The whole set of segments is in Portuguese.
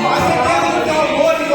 A certeza do teu amor e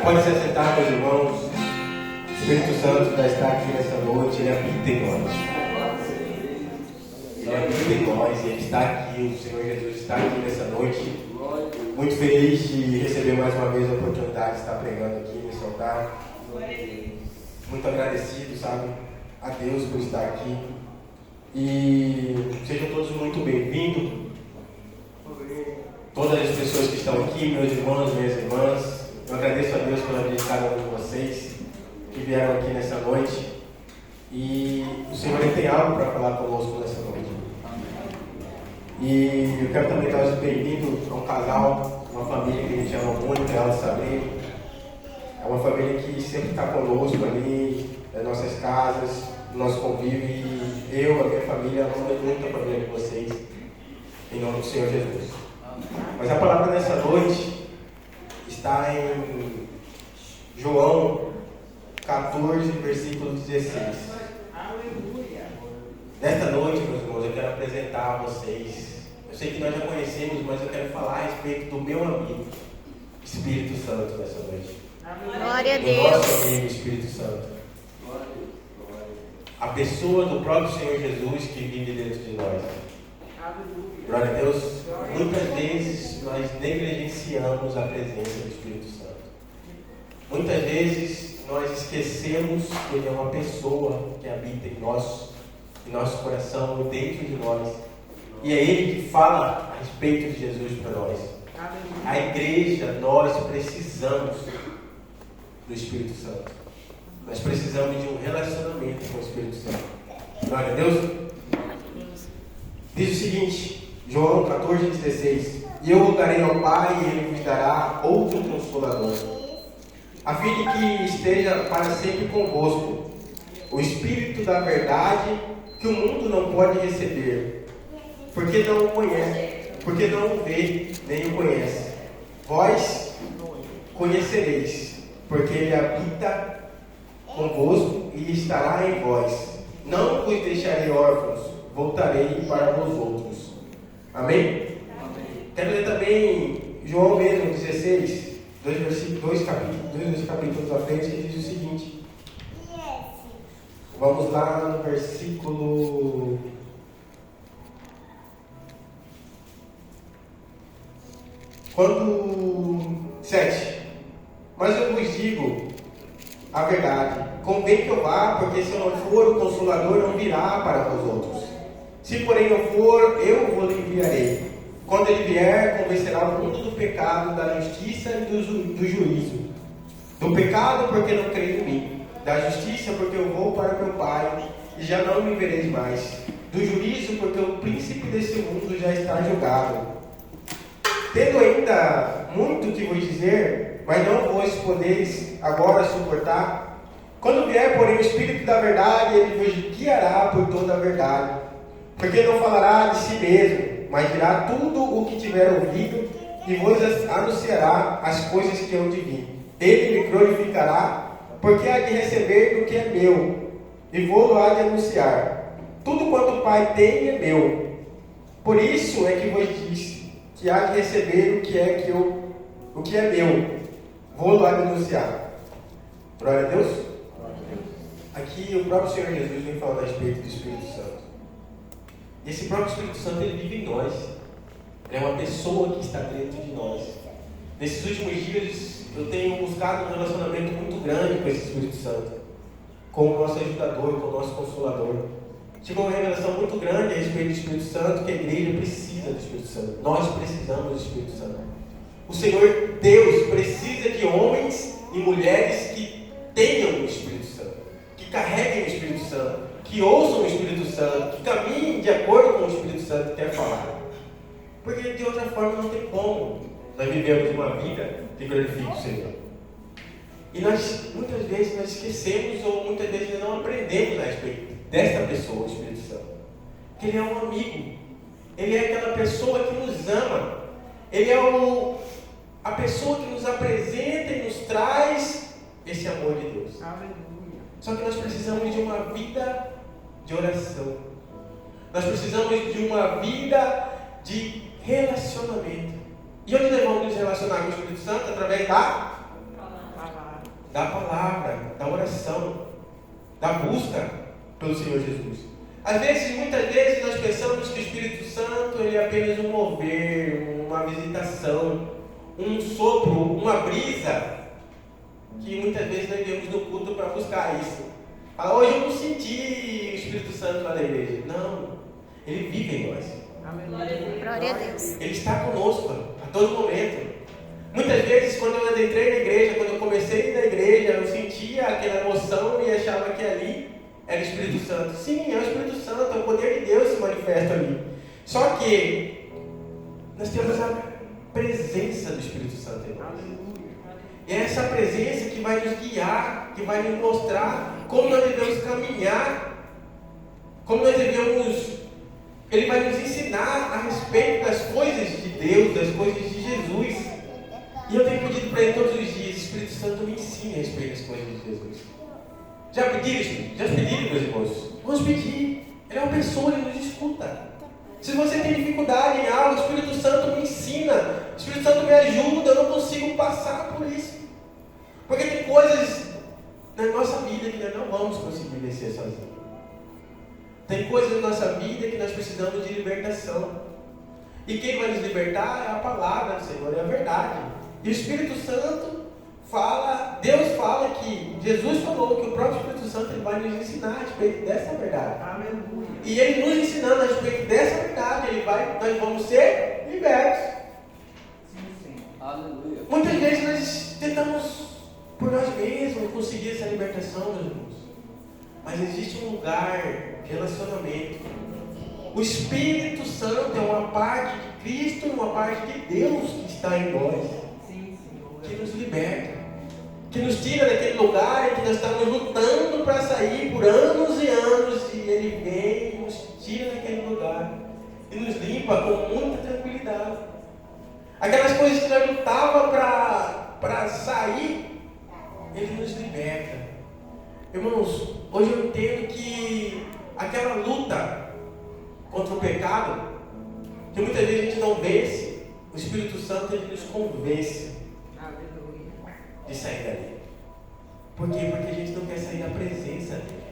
Pode se assentar, meus irmãos. O Espírito Santo já está aqui nessa noite. Ele habita em nós. Ele habita em nós. Ele está aqui. O Senhor Jesus está aqui nessa noite. Muito feliz de receber mais uma vez a oportunidade de estar pregando aqui nesse altar. Muito agradecido, sabe, a Deus por estar aqui. E sejam todos muito bem-vindos. Todas as pessoas que estão aqui, meus irmãos, minhas irmãs. Eu agradeço a Deus pela vida de cada um de vocês que vieram aqui nessa noite. E o Senhor tem algo para falar conosco nessa noite. E eu quero também dar os bem-vindos a um casal, uma família que a gente ama muito, ela e Sabrina. É uma família que sempre está conosco ali, nas nossas casas, no nosso convívio. E eu, a minha família, amo muito a família de vocês, em nome do Senhor Jesus. Mas a palavra nessa noite está em João 14, versículo 16. Aleluia! Nesta noite, meus irmãos, eu quero apresentar a vocês. Eu sei que nós já conhecemos, mas eu quero falar a respeito do meu amigo, Espírito Santo, nessa noite. Glória a Do Deus. nosso amigo Espírito Santo. A pessoa do próprio Senhor Jesus que vive dentro de nós. Glória a Deus. Muitas vezes nós negligenciamos a presença do Espírito Santo. Muitas vezes nós esquecemos que Ele é uma pessoa que habita em nosso coração, dentro de nós. E é Ele que fala a respeito de Jesus para nós. A igreja, nós precisamos do Espírito Santo. Nós precisamos de um relacionamento com o Espírito Santo. Glória a Deus. Diz o seguinte, João 14,16: E eu rogarei ao Pai, e Ele vos dará outro Consolador, a fim de que esteja para sempre convosco, o Espírito da verdade, que o mundo não pode receber, porque não o conhece, porque não o vê, nem o conhece. Vós conhecereis, porque Ele habita convosco e estará em vós. Não vos deixarei órfãos, voltarei para vós outros. Amém? Quero ler também João mesmo, 16, dois capítulos à frente, que diz o seguinte. Vamos lá no versículo 7. Mas eu vos digo a verdade, convém que eu vá, porque se eu não for, o Consolador não virá para vós outros. Se porém eu for, eu vos enviarei. Quando ele vier, convencerá o mundo do pecado, da justiça e do juízo. Do pecado, porque não creio em mim. Da justiça, porque eu vou para meu Pai, e já não me vereis mais. Do juízo, porque o príncipe desse mundo já está julgado. Tendo ainda muito que vos dizer, mas não vos podeis agora suportar. Quando vier, porém, o Espírito da verdade, ele vos guiará por toda a verdade. Porque não falará de si mesmo, mas dirá tudo o que tiver ouvido, e vos anunciará as coisas que eu de vi. Ele me glorificará, porque há de receber do que é meu, e vou-lo há de anunciar. Tudo quanto o Pai tem é meu. Por isso é que vos disse que há de receber o que é meu, vou-lo há de anunciar. Glória a Deus. Aqui o próprio Senhor Jesus vem falando a respeito do Espírito Santo. E esse próprio Espírito Santo, ele vive em nós. Ele é uma pessoa que está dentro de nós. Nesses últimos dias eu tenho buscado um relacionamento muito grande com esse Espírito Santo, com o nosso ajudador, com o nosso Consolador. Tive uma revelação muito grande a respeito do Espírito Santo, que a igreja precisa do Espírito Santo. Nós precisamos do Espírito Santo. O Senhor Deus precisa de homens e mulheres que tenham o Espírito Santo, que carreguem o Espírito Santo, que ouçam o Espírito Santo, que caminhem de acordo com o Espírito Santo quer falar. Porque de outra forma não tem como nós vivemos uma vida que glorifica o Senhor. E nós, muitas vezes, nós esquecemos ou muitas vezes não aprendemos a respeito desta pessoa, o Espírito Santo. Que Ele é um amigo. Ele é aquela pessoa que nos ama. Ele é a pessoa que nos apresenta e nos traz esse amor de Deus. Aleluia. Só que nós precisamos de uma vida de oração. Nós precisamos de uma vida de relacionamento. E onde nós vamos nos relacionar com o Espírito Santo? Através da da palavra, da oração, da busca pelo Senhor Jesus. Às vezes, muitas vezes, nós pensamos que o Espírito Santo ele é apenas um mover, uma visitação, um sopro, uma brisa, que muitas vezes nós viemos no culto para buscar isso. Fala, hoje eu não senti o Espírito Santo lá na igreja. Não, ele vive em nós. Glória a Deus. Ele está conosco a todo momento. Muitas vezes, quando eu entrei na igreja, quando eu comecei na igreja, eu sentia aquela emoção e achava que ali era o Espírito Santo. Sim, é o Espírito Santo, é o poder de Deus que se manifesta ali. Só que nós temos a presença do Espírito Santo em nós. E é essa presença que vai nos guiar, que vai nos mostrar como nós devemos caminhar, como nós devemos. Ele vai nos ensinar a respeito das coisas de Deus, das coisas de Jesus. E eu tenho pedido para Ele todos os dias: Espírito Santo, me ensine a respeito das coisas de Jesus. Já pediram, meus irmãos? Vamos pedir. Ele é uma pessoa, Ele nos escuta. Se você tem dificuldade em algo, o Espírito Santo me ensina, o Espírito Santo me ajuda, eu não consigo passar por isso. Porque tem coisas na nossa vida que nós não vamos conseguir vencer sozinhos. Tem coisas na nossa vida que nós precisamos de libertação. E quem vai nos libertar é a palavra do Senhor, é a verdade. E o Espírito Santo fala, Deus fala que, Jesus falou que o próprio Espírito Santo ele vai nos ensinar a respeito dessa verdade. Aleluia. E Ele nos ensinando a respeito dessa verdade, nós vamos ser libertos. Sim. Aleluia. Muitas vezes nós tentamos por nós mesmos conseguir essa libertação, meus irmãos. Mas existe um lugar de relacionamento. O Espírito Santo é uma parte de Cristo e uma parte de Deus que está em nós. Sim, Senhor. Que nos liberta. Que nos tira daquele lugar em que nós estamos lutando para sair por anos e anos. E Ele vem e nos tira daquele lugar. E nos limpa com muita tranquilidade. Aquelas coisas que nós lutávamos para sair, Ele nos liberta. Irmãos, hoje eu entendo que aquela luta contra o pecado, que muitas vezes a gente não vence, o Espírito Santo ele nos convence de sair dali. Por quê? Porque a gente não quer sair da presença dele.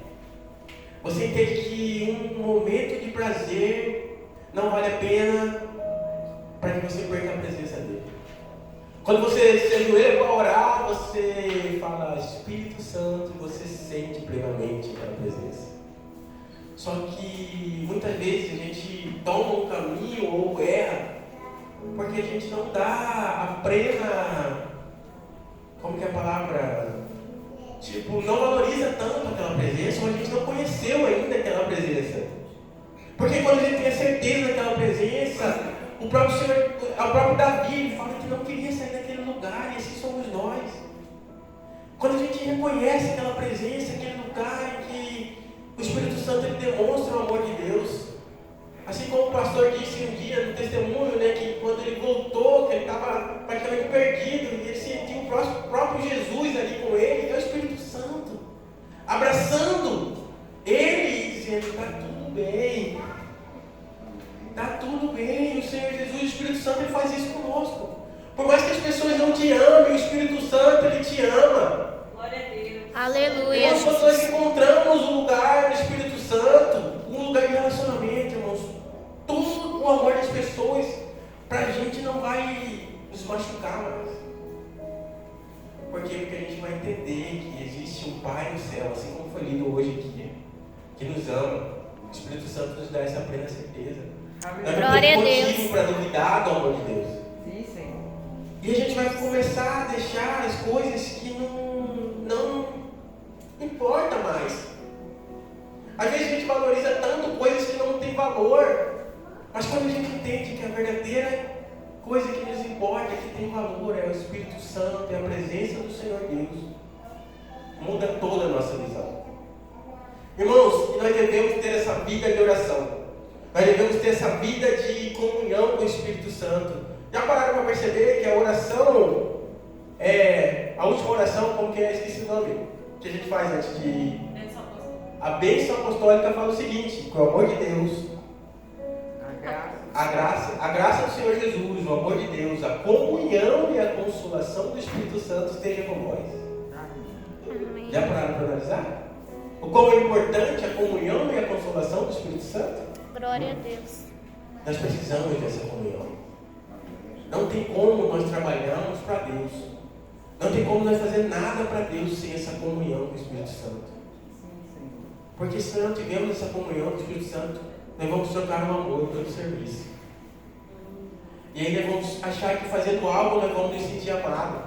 Você entende que um momento de prazer não vale a pena para que você perca a presença dele. Quando você se ajoelha para orar, você fala Espírito Santo e você sente plenamente aquela presença. Só que muitas vezes a gente toma um caminho ou erra porque a gente não dá a plena, como que é a palavra? Tipo, não valoriza tanto aquela presença, ou a gente não conheceu ainda aquela presença. Porque quando a gente tem a certeza daquela presença, o próprio Davi fala que não queria sair daquele lugar, e assim somos nós. Quando a gente reconhece aquela presença, aquele lugar em que o Espírito Santo ele demonstra o amor de Deus. Assim como o pastor disse um dia no testemunho, né, que quando ele voltou, que ele estava praticamente perdido, e ele sentiu o próprio Jesus ali com ele, é o Espírito Santo, abraçando ele e dizendo, está tudo bem. Está tudo bem, o Senhor Jesus, o Espírito Santo, Ele faz isso conosco. Por mais que as pessoas não te amem, o Espírito Santo, Ele te ama. Glória a Deus. Aleluia. E nós encontramos um lugar no Espírito Santo, um lugar de relacionamento, irmãos. Todo o amor das pessoas, para a gente não vai nos machucar mais. Por quê? Porque a gente vai entender que existe um Pai no céu, assim como foi lido hoje aqui, que nos ama. O Espírito Santo nos dá essa plena certeza. Nós não temos motivo para duvidar do amor de Deus. Sim, Senhor. E a gente vai começar a deixar as coisas que não importa mais. Às vezes a gente valoriza tanto coisas que não têm valor. Mas quando a gente entende que a verdadeira coisa que nos importa, que tem valor, é o Espírito Santo, é a presença do Senhor Deus, muda toda a nossa visão. Irmãos, e nós devemos ter essa vida de oração. Nós devemos ter essa vida de comunhão com o Espírito Santo. Já pararam para perceber que a oração, a última oração, como que é? Esqueci o nome, que a gente faz antes de ir. A bênção apostólica fala o seguinte, que o amor de Deus, a graça do Senhor Jesus, o amor de Deus, a comunhão e a consolação do Espírito Santo esteja com nós. Amém. Já pararam para analisar? O quão é importante a comunhão e a consolação do Espírito Santo? Glória a Deus. Nós precisamos dessa comunhão. Não tem como nós trabalharmos para Deus. Não tem como nós fazer nada para Deus sem essa comunhão com o Espírito Santo. Porque se nós não tivermos essa comunhão com o Espírito Santo, nós vamos trocar o amor pelo serviço. E aí nós vamos achar que fazendo algo nós vamos nos sentir amados.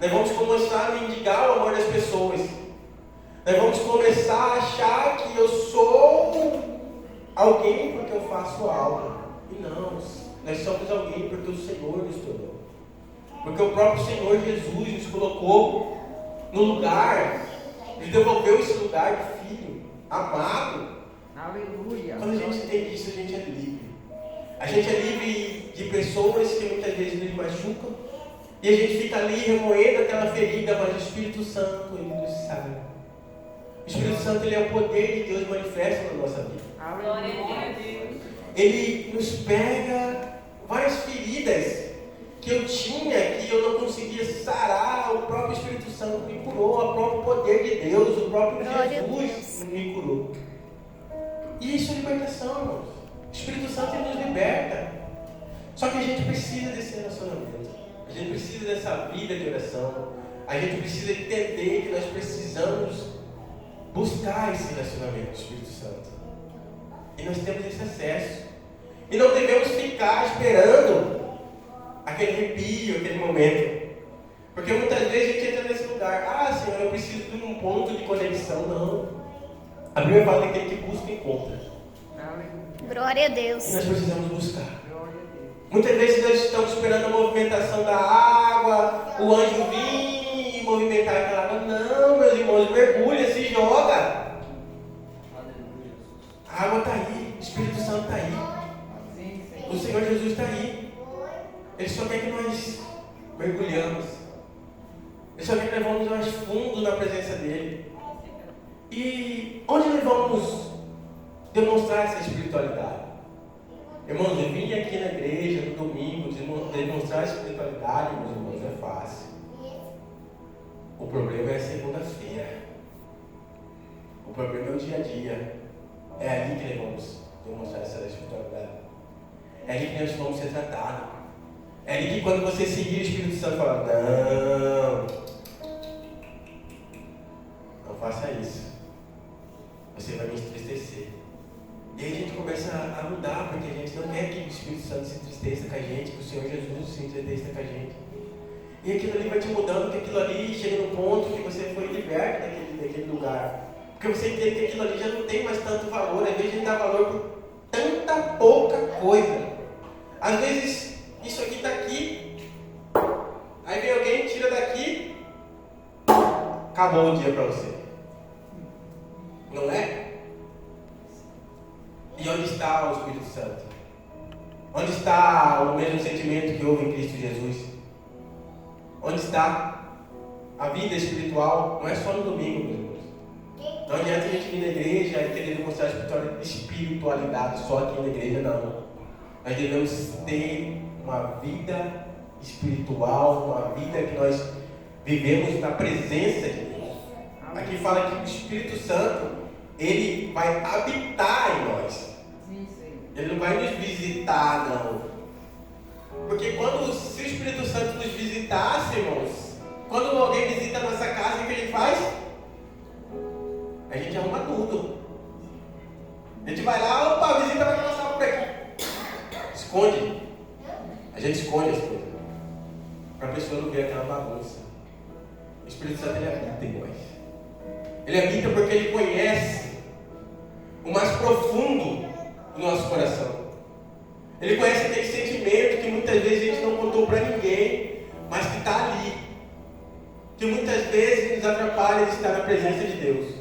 Nós vamos começar a mendigar o amor das pessoas. Nós vamos começar a achar que eu sou alguém porque eu faço algo. E não, nós somos alguém porque o Senhor nos tornou. Porque o próprio Senhor Jesus nos colocou no lugar, nos devolveu esse lugar de filho, amado. Aleluia. Quando a gente entende isso, a gente é livre. A gente é livre de pessoas que muitas vezes nos machucam. E a gente fica ali remoendo aquela ferida, mas o Espírito Santo, ele nos salva. O Espírito Santo, ele é o poder de Deus manifesto na nossa vida. Aleluia. Ele nos pega várias feridas que eu tinha, que eu não conseguia sarar. O próprio Espírito Santo me curou, o próprio poder de Deus, o próprio Jesus me curou. E isso é libertação, irmãos. O Espírito Santo, ele nos liberta. Só que a gente precisa desse relacionamento. A gente precisa dessa vida de oração. A gente precisa entender que nós precisamos buscar esse relacionamento com o Espírito Santo. E nós temos esse acesso. E não devemos ficar esperando aquele arrepio, aquele momento. Porque muitas vezes a gente entra nesse lugar. Ah, Senhor, eu preciso de um ponto de conexão. Não. A Bíblia fala que aquele que busca, encontra. Glória a E Deus. nós precisamos buscar. Muitas vezes nós estamos esperando a movimentação da água, o anjo vir e movimentar aquela água. Não, meus irmãos, mergulha, se joga. A água está aí, o Espírito Santo está aí. O Senhor Jesus está aí. Ele só quer que nós mergulhamos. Ele só quer que nós vamos mais fundo na presença dEle. E onde nós vamos demonstrar essa espiritualidade? Irmãos, eu vim aqui na igreja no domingo demonstrar espiritualidade, meus irmãos, é fácil. O problema é a segunda-feira. O problema é o dia a dia. É ali que nós vamos demonstrar essa espiritualidade. É ali que nós vamos ser tratados. É ali que quando você seguir o Espírito Santo fala, não faça isso. Você vai me entristecer. E aí a gente começa a mudar, porque a gente não quer que o Espírito Santo se entristeça com a gente, que o Senhor Jesus se entristeça com a gente. E aquilo ali vai te mudando, que aquilo ali chega num ponto que você foi liberto daquele lugar. Porque você entende que aquilo ali já não tem mais tanto valor. Às vezes a gente dá valor por tanta pouca coisa. Às vezes isso aqui está aqui, aí vem alguém, tira daqui, acabou o dia para você. Não é? E onde está o Espírito Santo? Onde está o mesmo sentimento que houve em Cristo Jesus? Onde está a vida espiritual? Não é só no domingo, meus irmãos. Não adianta a gente vir na igreja e querer demonstrar espiritualidade só aqui na igreja, não. Nós devemos ter uma vida espiritual, uma vida que nós vivemos na presença de Deus. Aqui fala que o Espírito Santo, ele vai habitar em nós. Ele não vai nos visitar, não. Porque se o Espírito Santo nos visitasse, irmãos, quando alguém visita a nossa casa, o que ele faz? A gente arruma tudo. A gente vai lá, opa, a visita vai passar por aqui. Esconde. A gente esconde as coisas. Para a pessoa não ver aquela bagunça. O Espírito Santo, ele habita em nós. Ele habita porque ele conhece o mais profundo do nosso coração. Ele conhece aquele sentimento que muitas vezes a gente não contou para ninguém, mas que está ali. Que muitas vezes nos atrapalha de estar na presença de Deus.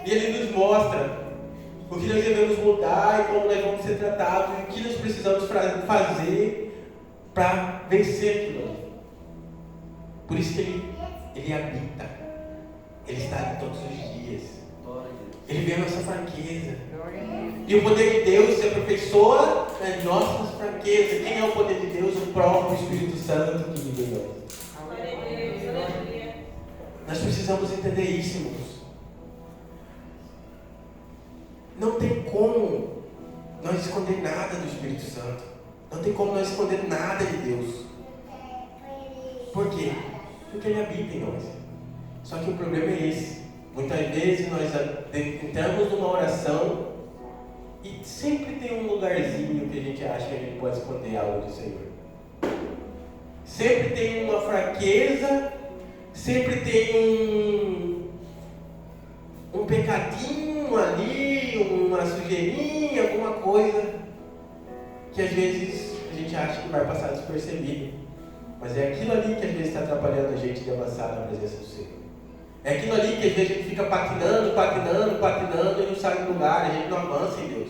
E ele nos mostra o que nós devemos mudar e como nós vamos ser tratados e o que nós precisamos fazer para vencer aquilo ali. Por isso que ele habita. Ele está ali todos os dias. Ele vê a nossa fraqueza. E o poder de Deus se aperfeiçoa nas nossas fraquezas. Quem é o poder de Deus? O próprio Espírito Santo que vive em nós. Nós precisamos entender isso, irmãos. Não tem como nós esconder nada do Espírito Santo. Não tem como nós esconder nada de Deus. Por quê? Porque Ele habita em nós. Só que o problema é esse. Muitas vezes nós entramos numa oração e sempre tem um lugarzinho que a gente acha que a gente pode esconder algo do Senhor. Sempre tem uma fraqueza, sempre tem um pecadinho ali, uma sujeirinha, alguma coisa que às vezes a gente acha que vai passar despercebido. Mas é aquilo ali que às vezes está atrapalhando a gente de avançar na presença do Senhor. É aquilo ali que às vezes a gente fica patinando e não sai do lugar, a gente não avança em Deus.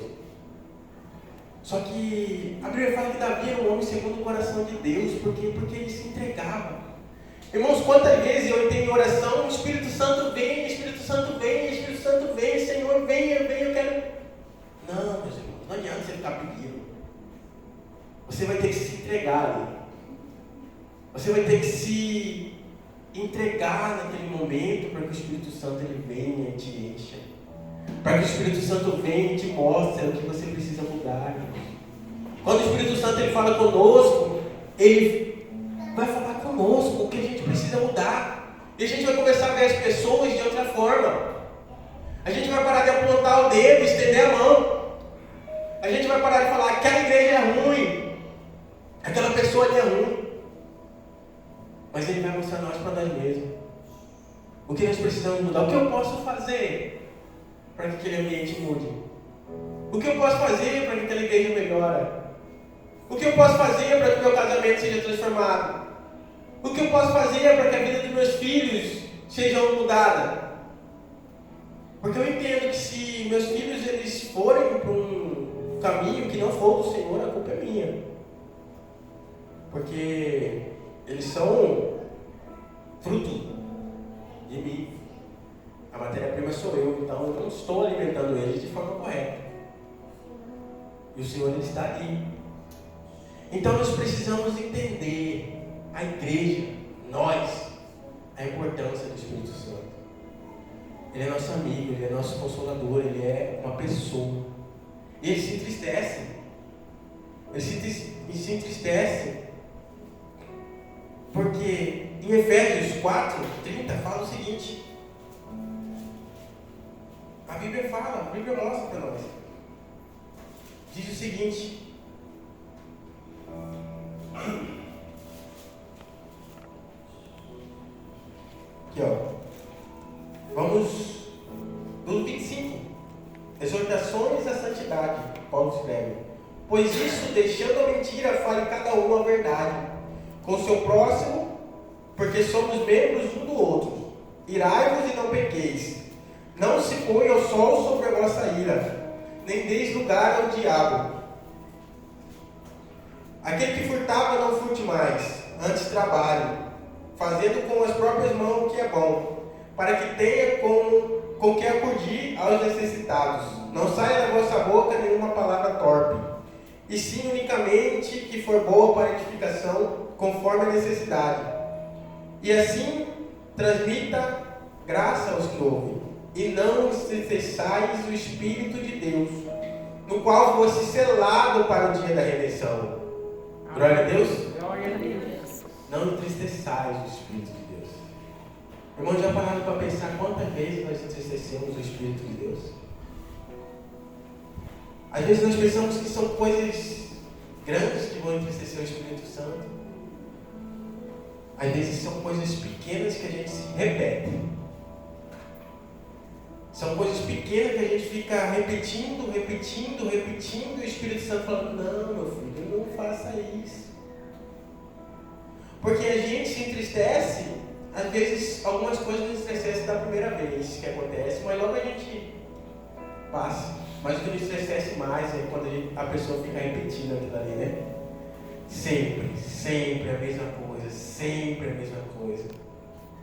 Só que a Bíblia fala que Davi era um homem segundo o coração de Deus, porque ele se entregava. Irmãos, quantas vezes eu entrei em oração, o Espírito Santo vem, Espírito Santo vem, Espírito Santo vem, Senhor, vem, eu quero. Não, meus irmãos, não adianta você ficar pedindo. Você vai ter que se entregar ali. Você vai ter que se entregar naquele momento para que o Espírito Santo ele venha e te encha. Para que o Espírito Santo venha e te mostre o que você precisa mudar. Quando o Espírito Santo ele fala conosco, ele vai falar conosco o que a gente precisa mudar. E a gente vai começar a ver as pessoas de outra forma. A gente vai parar de apontar o dedo e estender a mão. A gente vai parar de falar que aquela igreja é ruim, aquela pessoa ali é ruim. Mas Ele vai mostrar nós para nós mesmos. O que nós precisamos mudar? O que eu posso fazer para que aquele ambiente mude? O que eu posso fazer para que aquela igreja melhore? O que eu posso fazer para que o meu casamento seja transformado? O que eu posso fazer para que a vida dos meus filhos seja mudada? Porque eu entendo que se meus filhos eles forem para um caminho que não for do Senhor, a culpa é minha. Porque eles são fruto de mim. A matéria-prima sou eu, então eu não estou alimentando eles de forma correta. E o Senhor ele está ali. Então nós precisamos entender, a igreja, nós, a importância do Espírito Santo. Ele é nosso amigo, ele é nosso consolador, ele é uma pessoa. E ele se entristece. Ele se entristece. Porque em Efésios 4:30 fala o seguinte. A Bíblia fala, a Bíblia mostra para nós. Diz o seguinte. Aqui ó. Vamos do 25. Exortações à santidade. Paulo escreve. Pois isso, deixando a mentira, fale cada um a verdade com o seu próximo, porque somos membros um do outro. Irai-vos e não pequeis. Não se ponha o sol sobre a vossa ira, nem deis lugar ao diabo. Aquele que furtava não furte mais, antes trabalhe, fazendo com as próprias mãos o que é bom, para que tenha com que acudir aos necessitados. Não saia da vossa boca nenhuma palavra torpe, e sim unicamente que for boa para edificação, conforme a necessidade. E assim transmita graça aos que ouvem, e não entristeçais o Espírito de Deus, no qual fosse selado para o dia da redenção. Glória a Deus. Glória a Deus. Não entristeçais o Espírito de Deus. Irmão, já pararam para pensar quantas vezes nós entristecemos o Espírito de Deus? Às vezes nós pensamos que são coisas grandes que vão entristecer o Espírito Santo. Às vezes são coisas pequenas que a gente se repete. São coisas pequenas que a gente fica repetindo, e o Espírito Santo falando, não, meu filho, não faça isso. Porque a gente se entristece, às vezes algumas coisas nos entristecem da primeira vez que acontece, mas logo a gente passa. Mas o que nos entristece mais é quando a pessoa fica repetindo aquilo ali, né? Sempre a mesma coisa, sempre a mesma coisa.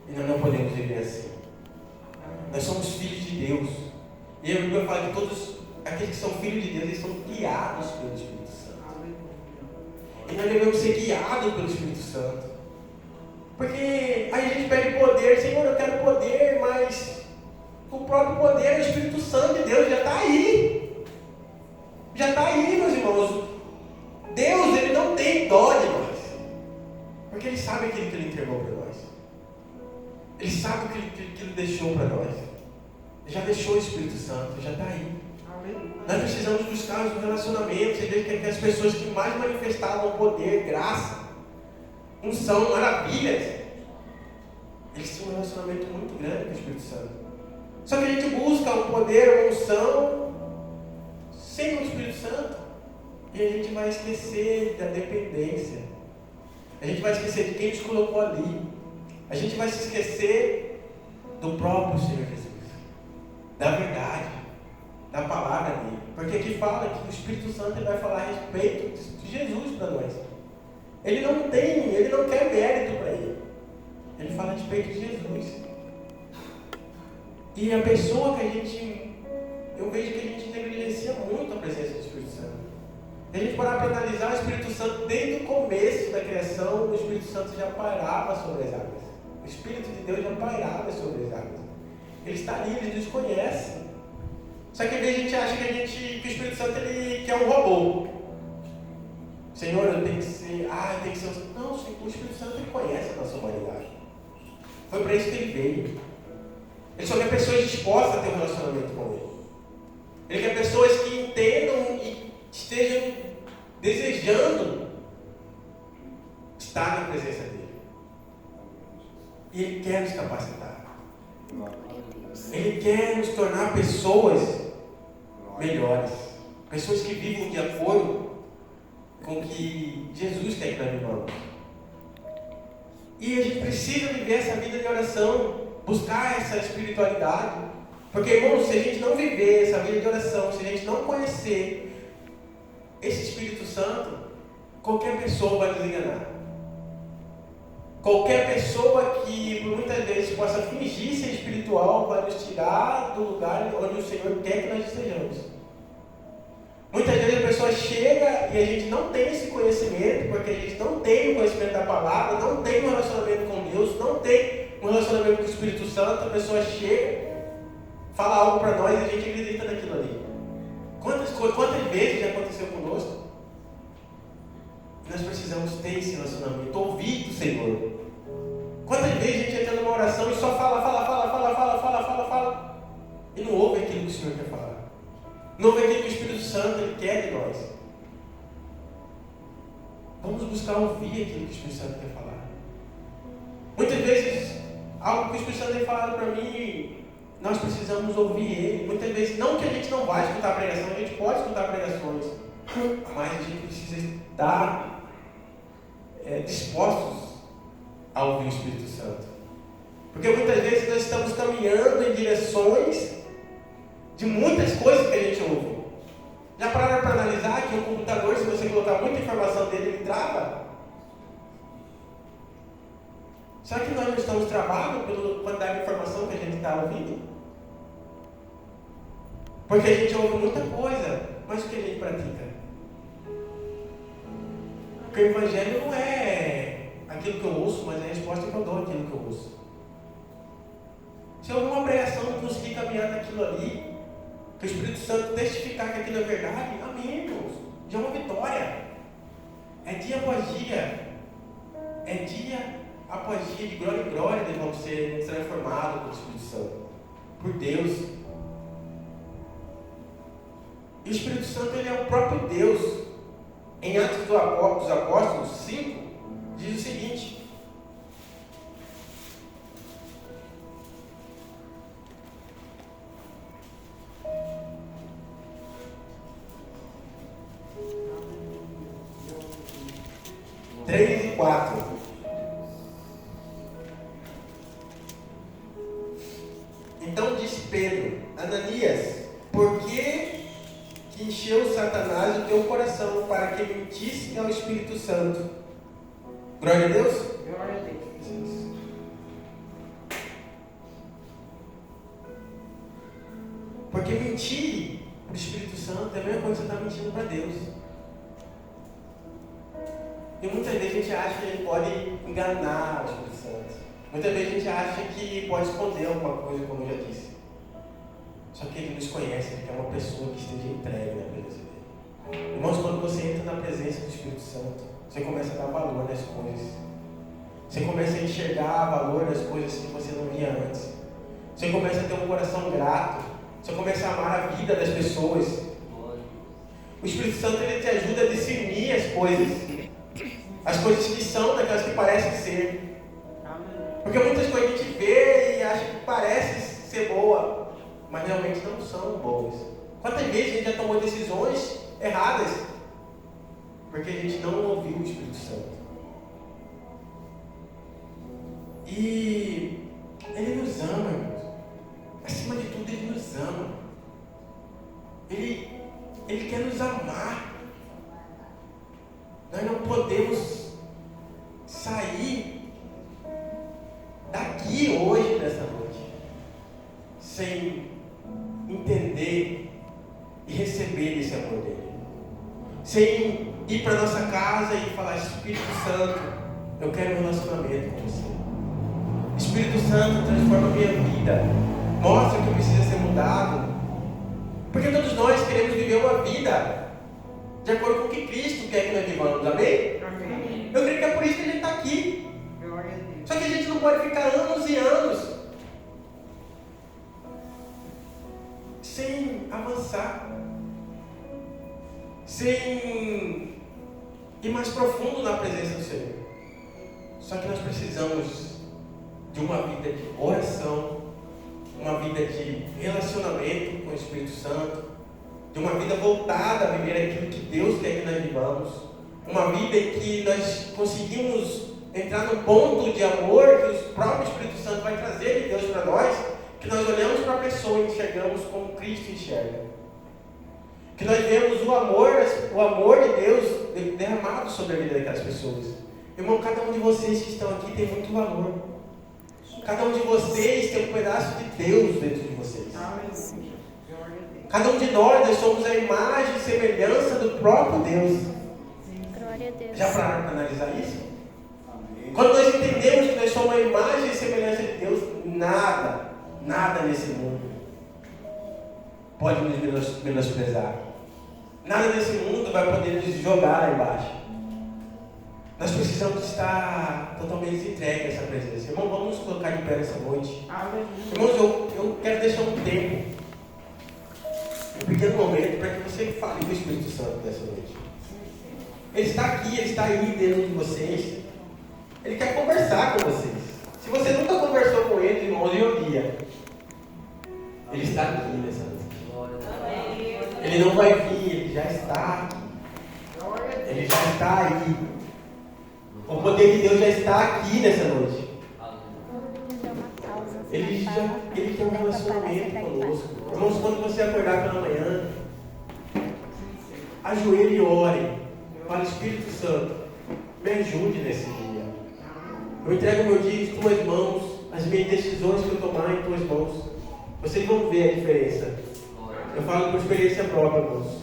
E nós não podemos viver assim. Nós somos filhos de Deus. E a Bíblia fala que todos aqueles que são filhos de Deus, eles são guiados pelo Espírito Santo. E nós devemos ser guiados pelo Espírito Santo. Porque aí a gente pede poder. Senhor, eu quero poder, mas o próprio poder, o Espírito Santo de Deus já está aí. Já está aí, meus irmãos. Deus, Ele não tem dó de nós. Porque Ele sabe aquilo que Ele entregou para nós. Ele sabe o que Ele deixou para nós. Ele já deixou o Espírito Santo, já está aí. Nós precisamos buscar os relacionamentos. Você vê que as pessoas que mais manifestavam poder, graça, unção, maravilhas, eles tinham um relacionamento muito grande com o Espírito Santo. Só que a gente busca o poder, a unção, sem o Espírito Santo, e a gente vai esquecer da dependência. A gente vai esquecer de quem nos colocou ali. A gente vai se esquecer do próprio Senhor Jesus, da verdade, da palavra dele. Porque aqui fala que o Espírito Santo ele vai falar a respeito de Jesus para nós. Ele não quer mérito para ele. Ele fala a respeito de Jesus. E a pessoa que eu vejo que a gente negligencia muito a presença do Espírito Santo. Se a gente parar para analisar o Espírito Santo, desde o começo da criação, o Espírito Santo já pairava sobre as águas. O Espírito de Deus já pairava sobre as águas. Ele está ali, ele nos conhece. Só que às vezes a gente acha que o Espírito Santo ele quer um robô. Senhor, eu tenho que ser. Tem que ser. Não, o Espírito Santo ele conhece a nossa humanidade. Foi para isso que ele veio. Ele só quer pessoas dispostas a ter um relacionamento com ele. Ele quer pessoas que entendam e estejam desejando estar na presença dele. E ele quer nos capacitar. Ele quer nos tornar pessoas melhores. Pessoas que vivam de acordo com o que Jesus quer que nós vivamos. E a gente precisa viver essa vida de oração, buscar essa espiritualidade. Porque, irmãos, se a gente não viver essa vida de oração, se a gente não conhecer esse Espírito Santo, qualquer pessoa vai nos enganar. Qualquer pessoa que por muitas vezes possa fingir ser espiritual vai nos tirar do lugar onde o Senhor quer que nós estejamos. Muitas vezes a pessoa chega e a gente não tem esse conhecimento, porque a gente não tem o conhecimento da palavra, não tem um relacionamento com Deus, não tem um relacionamento com o Espírito Santo. A pessoa chega, fala algo para nós e a gente acredita naquilo ali. Quantas vezes já aconteceu conosco? Nós precisamos ter esse relacionamento, ouvir do Senhor. Quantas vezes a gente entra numa oração e só fala, e não ouve aquilo que o Senhor quer falar. Não ouve aquilo que o Espírito Santo ele quer de nós. Vamos buscar ouvir aquilo que o Espírito Santo quer falar. Muitas vezes, algo que o Espírito Santo tem falado para mim, nós precisamos ouvir ele. Muitas vezes, não que a gente não vai escutar pregação, a gente pode escutar pregações, mas a gente precisa estar dispostos a ouvir o Espírito Santo. Porque muitas vezes nós estamos caminhando em direções de muitas coisas que a gente ouve. Já pararam para analisar que o computador, se você colocar muita informação dele, ele trava? Será que nós não estamos travados pela quantidade de informação que a gente está ouvindo? Porque a gente ouve muita coisa, mas o que a gente pratica? Porque o Evangelho não é aquilo que eu ouço, mas é a resposta que eu dou àquilo que eu ouço. Se houve uma pregação que conseguir caminhar naquilo ali, que o Espírito Santo testificar que aquilo é verdade, amém, irmãos. Já é uma vitória. É dia após dia. É dia após dia, de glória em glória, nós vamos ser transformados pelo Espírito Santo. Por Deus. E o Espírito Santo, ele é o próprio Deus. Em Atos dos Apóstolos 5, diz o seguinte: três e 4. Então disse Pedro: Ananias, por que encheu Satanás o teu coração para que mentisse ao Espírito Santo? Glória a Deus? Glória a Deus. Porque mentir para o Espírito Santo é a mesma coisa que você está mentindo para Deus. E muitas vezes a gente acha que a gente pode enganar o Espírito Santo. Muitas vezes a gente acha que pode esconder alguma coisa, como eu já disse. Só que Ele nos conhece, Ele quer uma pessoa que esteja entregue na presença dEle. Irmãos, quando você entra na presença do Espírito Santo, você começa a dar valor nas coisas. Você começa a enxergar valor nas coisas que você não via antes. Você começa a ter um coração grato. Você começa a amar a vida das pessoas. O Espírito Santo, ele te ajuda a discernir as coisas. As coisas que são daquelas que parecem ser. Porque muitas coisas a gente vê e acha que parece ser boa, mas realmente não são boas. Quantas vezes a gente já tomou decisões erradas porque a gente não ouviu o Espírito Santo? E Ele nos ama, irmãos. Acima de tudo, Ele nos ama. Ele quer nos amar. Nós não podemos sair daqui hoje, nessa noite, sem entender e receber esse amor dele. Sem ir para nossa casa e falar: Espírito Santo, eu quero um relacionamento com você. Espírito Santo, transforma a minha vida. Mostra que eu preciso ser mudado. Porque todos nós queremos viver uma vida de acordo com o que Cristo quer que nós vivamos. Amém? Amém. Eu creio que é por isso que a gente está aqui. Glória a Deus. Só que a gente não pode ficar anos e anos sem avançar, sem ir mais profundo na presença do Senhor. Só que nós precisamos de uma vida de oração, uma vida de relacionamento com o Espírito Santo, de uma vida voltada a viver aquilo que Deus quer que nós vivamos, uma vida em que nós conseguimos entrar num ponto de amor que o próprio Espírito Santo vai trazer de Deus para nós, que nós olhamos para a pessoa e enxergamos como Cristo enxerga, que nós vemos o amor de Deus derramado sobre a vida daquelas pessoas. Irmão, cada um de vocês que estão aqui tem muito valor. Cada um de vocês tem um pedaço de Deus dentro de vocês. Amém. Cada um de nós somos a imagem e semelhança do próprio Deus. Glória a Deus. Já pararam para analisar isso? Amém. Quando nós entendemos que nós somos a imagem e semelhança de Deus, nada nesse mundo pode nos menosprezar. Nada nesse mundo vai poder nos jogar lá embaixo. Nós precisamos estar totalmente entregues a essa presença. Irmão, vamos nos colocar de pé nessa noite. Amém. Irmãos, eu quero deixar um tempo, um pequeno momento, para que você fale com o Espírito Santo nessa noite. Ele está aqui, Ele está aí dentro de vocês. Ele quer conversar com vocês. Se você nunca conversou com Ele, irmãos, e ouvia, Ele está aqui nessa noite. Ele não vai vir, Ele já está aqui. Ele já está aí. O poder de Deus já está aqui nessa noite. Ele quer um relacionamento conosco. Irmãos, quando você acordar pela manhã, ajoelhe e ore. Fale: Espírito Santo, me ajude nesse dia. Eu entrego meu dia em tuas mãos, as minhas decisões que eu tomar em tuas mãos. Vocês vão ver a diferença. Eu falo por experiência própria, irmãos.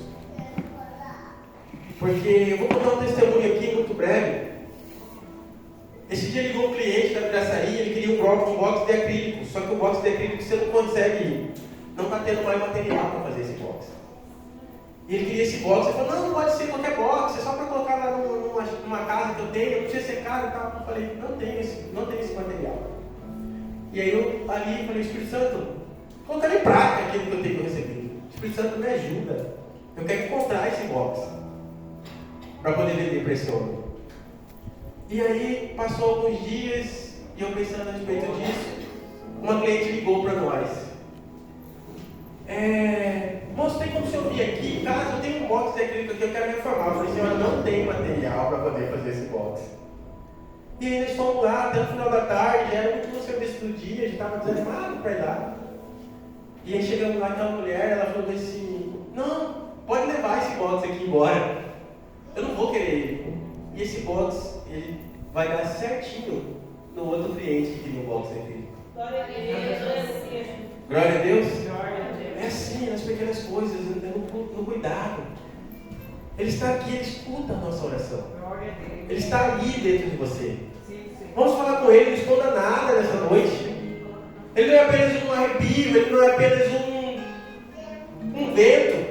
Porque eu vou contar um testemunho aqui muito breve. Esse dia ligou um cliente da Piraçaí, ele queria um box de acrílico. Só que o box de acrílico você não consegue, não está tendo mais material para fazer esse box. E ele queria esse box, ele falou: não pode ser qualquer box, é só para colocar lá numa casa que eu tenho, não precisa ser caro e tal. Eu falei: não tem esse material. E aí eu ali falei: Espírito Santo, colocando em prática aquilo que eu tenho recebido. Espírito Santo, me ajuda. Eu quero comprar esse box para poder vender para esse homem. E aí, passou alguns dias, e eu pensando a respeito disso, uma cliente ligou para nós. Moço, tem como o senhor vir aqui? Caso eu tenho um box de acrílico aqui, eu quero reformar. Eu falei: senhora, não tem material para poder fazer esse box. E aí nós fomos lá, até o final da tarde, já era muito no serviço do dia, a gente estava desanimado para ir lá. E aí chegamos lá, aquela mulher, ela falou assim: não, pode levar esse box aqui embora. Eu não vou querer ele. E esse box, ele vai dar certinho no outro cliente que queria um box acrílico. Glória a Deus. Glória a Deus. Glória a Deus. É assim, nas pequenas coisas, no cuidado. Ele está aqui, Ele escuta a nossa oração. Glória a Deus. Ele está ali dentro de você. Sim, Senhor. Vamos falar com Ele, não esconda nada nessa noite. Ele não é apenas um arrepio, Ele não é apenas um vento.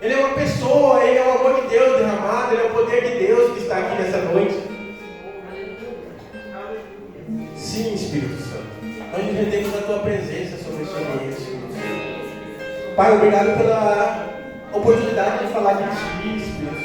Ele é uma pessoa, Ele é o amor de Deus derramado, Ele é o poder de Deus que está aqui nessa noite. Sim, Espírito Santo. Nós nos rendemos a Tua presença sobre esse ambiente, Espírito Santo. Pai, obrigado pela oportunidade de falar de Ti, Espírito